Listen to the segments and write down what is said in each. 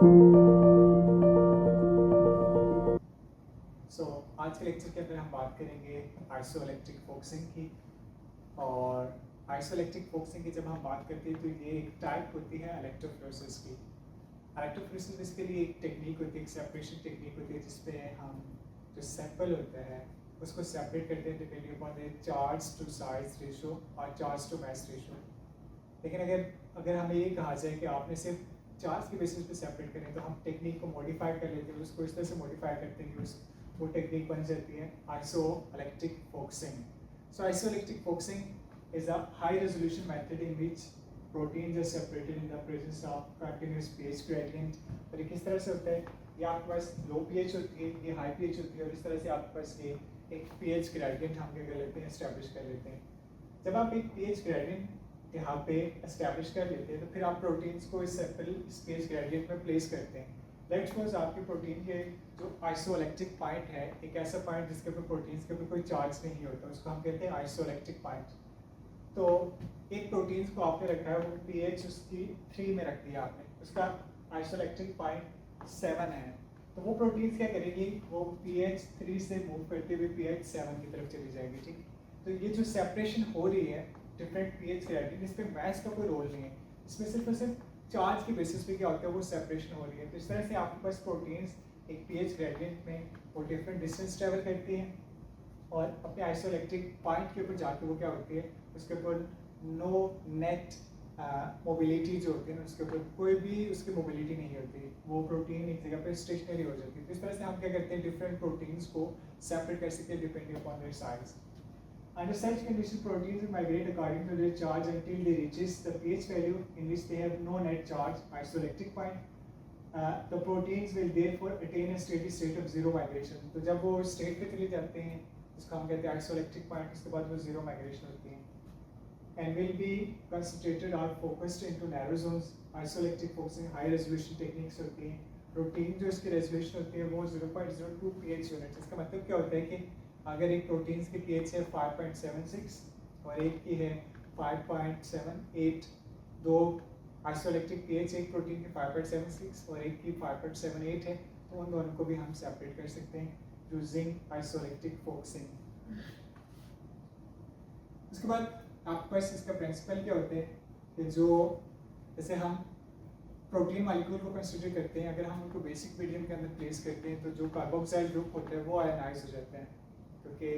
आज के लेक्चर के अंदर हम बात करेंगे आइसोइलेक्ट्रिक फोकसिंग की। और आइसोइलेक्ट्रिक फोकसिंग की जब हम बात करते हैं तो ये एक टाइप होती है इलेक्ट्रोफ्लोरेसिस की। इलेक्ट्रोफ्लोरेसिस बेसिकली एक टेक्निक होती है, एक सेपरेशन टेक्निक होती है, जिसपे हम जो सैंपल होता है उसको सेपरेट करते हैं depending upon the charge to size ratio और चार्ज टू मास रेशो। लेकिन अगर हमें ये कहा जाए कि आपने सिर्फ चार्ज के बेसिस पे सेपरेट करें तो हम टेक्निक को मॉडिफाई कर लेते हैं, उसको इस तरह से मॉडिफाई करते हैं कि वो टेक्निक बन जाती है isoelectric focusing. So isoelectric focusing is a high resolution method in which proteins are separated in the presence of continuous pH gradient। और ये किस तरह से होता है, ये आपके पास लो pH होती है, ये हाई pH होती है, और इस तरह से आपके पास ये एक pH gradient हम क्या कर लेते हैं, एस्टैब्लिश कर लेते हैं। जब आप एक pH gradient यहाँ पे एस्टैब्लिश कर लेते हैं तो फिर आप प्रोटीन्स को इस सैंपल इस pH gradient में प्लेस करते हैं। लेट्स सपोज आपके प्रोटीन के जो आइसोइलेक्ट्रिक पॉइंट है, एक ऐसा पॉइंट जिसके ऊपर प्रोटीन्स के ऊपर कोई चार्ज नहीं होता, उसको हम कहते हैं आइसोइलेक्ट्रिक पॉइंट। तो एक प्रोटीन्स को आपने रखा है, वो पीएच उसकी 3 में रख दिया आपने, उसका आइसोइलेक्ट्रिक पॉइंट 7 है, तो वो प्रोटीन्स क्या करेगी, वो पीएच 3 से मूव करते हुए पीएच 7 की तरफ चली जाएगी। ठीक, तो ये जो सेपरेशन हो रही है डिफरेंट पीएच ग्रेडियंट, इस पर मैथ्स का कोई रोल नहीं है, इसमें सिर्फ और सिर्फ चार्ज के बेसिस पे क्या होता है, वो सेपरेशन हो रही है। तो इस तरह से आपके पास प्रोटीन्स एक पीएच ग्रेडियंट में वो डिफरेंट डिस्टेंस ट्रेवल करती हैं और अपने आइसोइलेक्ट्रिक पॉइंट के ऊपर जाके वो क्या होती है, उसके ऊपर नो नेट मोबिलिटी जो होती है ना, उसके ऊपर कोई भी उसकी मोबिलिटी नहीं होती, वो प्रोटीन एक जगह पे स्टेशनरी हो जाती है। तो इस तरह से हम क्या करते हैं, डिफरेंट प्रोटीन्स को सेपरेट कर सकते हैं depending upon their size. Under such conditions, proteins will migrate according to their charge until they reaches the pH value in which they have no net charge, isoelectric point. The proteins will therefore attain a steady state of zero migration. तो जब वो state पे चले जाते हैं, उसको हम कहते हैं आइसोइलेक्ट्रिक पॉइंट, उसके बाद वो जीरो माइग्रेशन होती है। And will be concentrated or focused into narrow zones. Isoelectric focusing high resolution techniques होती हैं। प्रोटीन जो इसकी रेजोल्यूशन होती है वो 0.02 pH यूनिट। इसका मतलब क्या होता है कि अगर एक प्रोटीन्स की पीएच है 5.76 और एक की है 5.78, दो आइसोइलेक्ट्रिक पीएच एक प्रोटीन की 5.76 और एक की 5.78 है, तो उन दोनों को भी हम सेपरेट कर सकते हैं यूजिंग आइसोइलेक्ट्रिक फोकसिंग। उसके बाद आपके पास इसका प्रिंसिपल क्या होते हैं कि जो जैसे हम प्रोटीन मॉलिक्यूल को कंसिडर करते हैं, अगर हम उनको बेसिक मीडियम के अंदर प्लेस करते हैं तो जो कार्बोक्साइल ग्रुप होते हैं वो आयनाइज हो जाते हैं, क्योंकि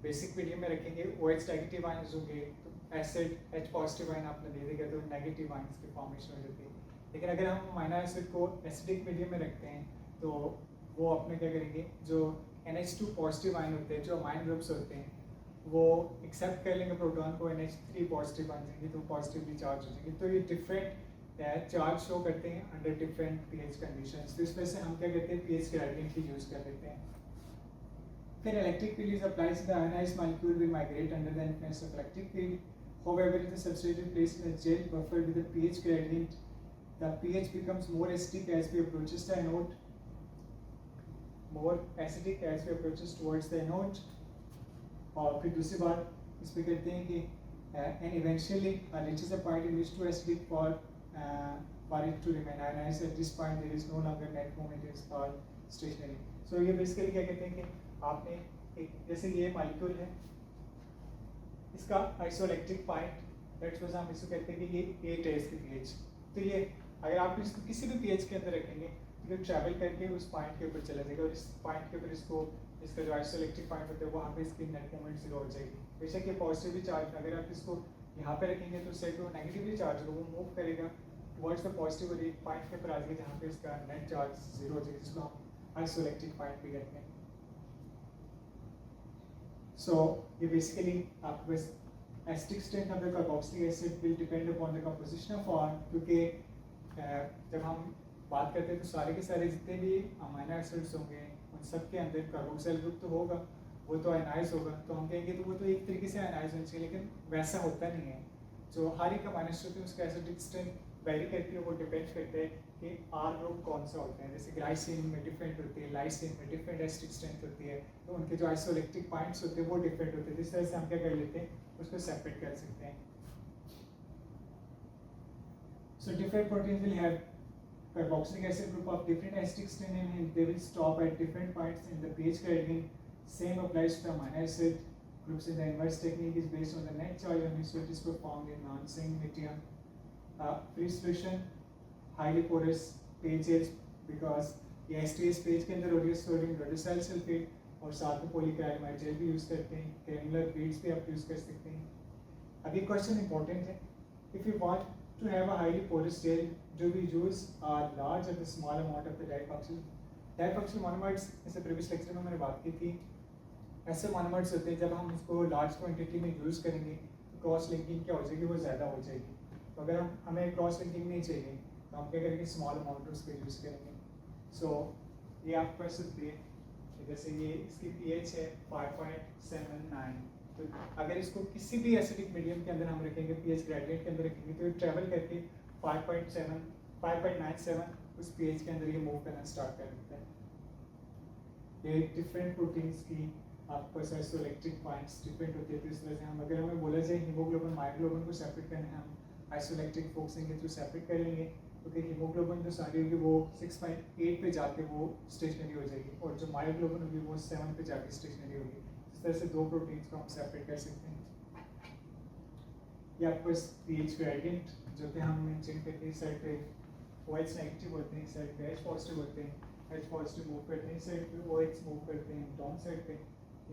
बेसिक मीडियम में रखेंगे OH नेगेटिव आयंस होंगे, तो एसिड H पॉजिटिव आयन आपने दे देगा तो नेगेटिव आयंस की फॉर्मेशन हो जाती है। लेकिन अगर हम अमीनो एसिड को एसिडिक मीडियम में रखते हैं तो वो अपने क्या करेंगे, जो NH2 पॉजिटिव आयन होते हैं, जो अमाइन ग्रुप्स होते हैं, वो एक्सेप्ट कर लेंगे प्रोटॉन को, NH3 पॉजिटिव आयन देंगे तो पॉजिटिवली चार्ज हो जाएंगे। तो ये डिफरेंट चार्ज शो करते हैं अंडर डिफरेंट पीएच कंडीशंस। तो इस वजह से हम क्या कहते हैं, पीएच ग्रेडियंट की यूज कर लेते हैं। Then electric field is applied to the ionized molecule will migrate under the influence of electric field. However, if the substrate is placed in a gel buffer with a pH gradient, the pH becomes more acidic as we approaches the anode, more acidic as we approaches towards the anode. और फिर दूसरी बात इस पे कहते हैं कि and eventually reaches a point in which too acidic for it to remain ionized. At this point, there is no longer net movement, it is called stationary. So ये बेसिकली क्या कहते हैं कि आपने एक जैसे ये मॉलिक्यूल है, इसका आइसोइलेक्ट्रिक पॉइंट लेट्स सपोज हम इसको कहते हैं कि ये 8 है इसकी पीएच, तो ये अगर आप इसको किसी भी पीएच के अंदर रखेंगे तो ट्रैवल करके उस पॉइंट के ऊपर चला जाएगा, और इस पॉइंट के ऊपर इसको इसका जो आइसोइलेक्ट्रिक पॉइंट होता है वहाँ पे इसकी नेट मोमेंट 0 हो जाएगी। बेशक ये पॉजिटिवली चार्ज, अगर आप इसको यहाँ पे रखेंगे तो उससे जो नेगेटिवली चार्ज होगा वो मूव करेगा टुवर्ड्स द पॉजिटिव, और एक पॉइंट के ऊपर आ जाएगा जहाँ पे इसका नेट चार्ज 0 हो जाएगा, जिसको हम आइसोइलेक्ट्रिक पॉइंट भी कहते हैं। So ये basically आपके पास acidic strength of the carboxylic acid will depend upon the composition of ion, क्योंकि जब हम बात करते हैं तो सारे के सारे जितने भी अमीनो एसिड्स होंगे उन सब के अंदर कार्बोक्सिल ग्रुप तो होगा, वो तो आयनाइज होगा, तो हम कहेंगे तो वो तो एक तरीके से आयनाइज होना चाहिए, लेकिन वैसा होता नहीं है। जो हर एक अमीनो एसिड होती है उसका एसिडिक स्ट्रेंथ वेरी करती है, वो डिपेंड करते हैं कि आर ग्रुप कौन सा होता है। जैसे ग्लाइसिन में डिफरेंट होती है, लाइसिन में डिफरेंट एसिडिक स्ट्रेंथ होती है, तो उनके जो आइसोइलेक्ट्रिक पॉइंट्स होते हैं वो डिफरेंट होते हैं। इस तरह से हम क्या कर लेते हैं, उसको सेपरेट कर सकते हैं। So different proteins will have carboxylic acid group of different acidic staining and they will stop at different points in the pH gradient. Same applies to amino acid groups. In the inverse technique is based on the net charge on which it is performed in non-sink medium. Free solution, highly porous pH because ये STS page के अंदर रोडियस sodium रोडियल sulphate और साथ में पॉलीक्राइलामाइड jail भी use करते हैं, granular beads भी आप यूज़ कर सकते हैं. अभी क्वेश्चन इंपॉर्टेंट है, if you want to have a highly porous gel do we use a large और स्मॉल अमाउंट ऑफ द डाइफॉक्सिल मोनोमर्स. जैसे प्रीवियस लेक्चर में मैंने बात की थी, ऐसे मोनोमर्स होते हैं जब हम उसको लार्ज क्वांटिटी में यूज़ करेंगे तो क्रॉस लिंकिंग क्या हो जाएगी, वो ज़्यादा हो जाएगी. तो अगर हमें क्रॉस लिंकिंग नहीं चाहिए तो हम क्या करेंगे, स्मॉल अमाउंट उसके यूज़ करेंगे. सो ये आप कर सकते हैं. जैसे ये इसकी पीएच है 5.79, तो अगर इसको किसी भी एसिडिक मीडियम के अंदर हम रखेंगे, पीएच ग्रेडियंट के अंदर रखेंगे, तो ये ट्रेवल करके 5.97 उस पीएच के अंदर ये मूव करना स्टार्ट कर देता है. ये डिफरेंट प्रोटीन्स की आपको आइसोइलेक्ट्रिक पॉइंट्स डिफरेंट होते हैं. तो इस तरह से हम अगर हमें बोला जाए हीमोग्लोबिन मायोग्लोबिन को सेपरेट करना है, हम आइसोइलेक्ट्रिक फोकसिंग के थ्रू सेपरेट कर लेंगे. तो फिर हीमोग्लोबिन जो सारी होगी वो 6.8 पे जाके वो स्टेशनरी हो जाएगी और जो मायोग्लोबिन होगी वो 7 पे जाके स्टेशनरी होगी. इस तरह से दो प्रोटीन्स को हम सेपरेट कर सकते हैं. ये आपको पीएच ग्रेडियंट जो कि हम मेंशन करते हैं, साइड पे OH नेगेटिव होते हैं, साइड पे H पॉजिटिव होते हैं. H पॉजिटिव मूव करते हैं साइड पे, OH मूव करते हैं डाउन साइड पे.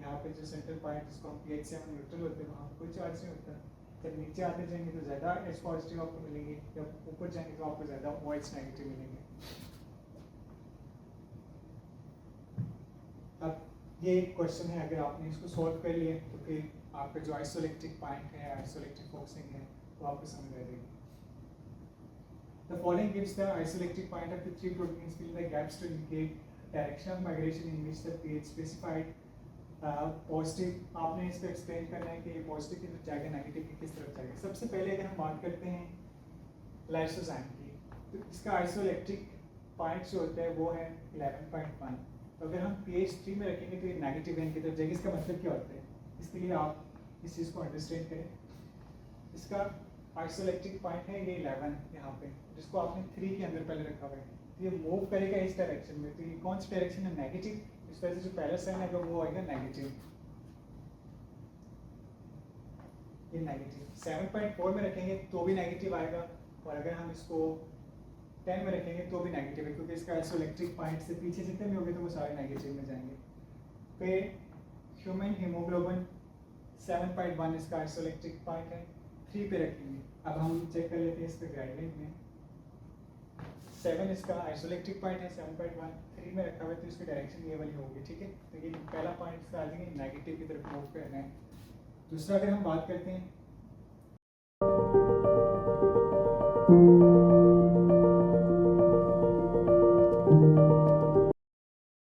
यहाँ पे जो सेंट्रल पॉइंट जिसको हम pH 7 न्यूट्रल होते हैं, वहाँ कोई चार्ज नहीं होता. जब नीचे आते जाएंगे तो ज़्यादा H पॉजिटिव आपको मिलेंगे, जब ऊपर जाएंगे तो आपको ज़्यादा OH नेगेटिव मिलेंगे. अब ये एक क्वेश्चन है, अगर आपने इसको सॉल्व कर लिया तो फिर आपका जो आइसोइलेक्ट्रिक पॉइंट है, आइसोइलेक्ट्रिक फोकसिंग है, वो आपको समझ आ जाएगी. The following gives the isoelectric point of the three proteins filling the gaps to indicate direction of migration in which the pH specified. Positive आपने इसको एक्सप्लेन करना है कि ये पॉजिटिव की तरफ जाएगा, नेगेटिव की किस तरफ जाएगा. सबसे पहले अगर हम बात करते हैं लाइसोजाइम की, तो इसका आइसोइलेक्ट्रिक पॉइंट जो होता है वो है 11.1. तो अगर हम pH 3 में रखेंगे तो ये नेगेटिव एंड की तरफ जाएगी. इसका मतलब क्या होता है, इसके लिए आप इस चीज़ को अंडरस्टैंड करें. इसका आइसोइलेक्ट्रिक पॉइंट है ये 11 यहाँ पे, जिसको आपने 3 के अंदर पहले रखा हुआ है. तो ये मूव करेगा इस डायरेक्शन में. तो ये कौन सी डायरेक्शन है, नेगेटिव. इस वजह से जो पहला साइन है वो आएगा नेगेटिव. ये नेगेटिव 7.4 में रखेंगे तो भी नेगेटिव आएगा, और अगर हम इसको 10 में रखेंगे तो भी नेगेटिव है, क्योंकि इसका आइसोइलेक्ट्रिक पॉइंट से पीछे जितने भी होंगे तो वो सारे नेगेटिव में जाएंगे. फिर ह्यूमन हीमोग्लोबिन 7.1 इसका आइसोइलेक्ट्रिक पॉइंट है, 3 पे रखेंगे. अब हम चेक कर लेते हैं इसके ग्रेडियंट में. 7 इसका आइसोइलेक्ट्रिक पॉइंट है 7.1, 3 में रखा हुआ है तो इसकी डायरेक्शन ये वाली होगी. ठीक है, तो ये पहला पॉइंट इसका आ जाएगा नेगेटिव की तरफ मूव करना है. दूसरा अगर हम बात करते हैं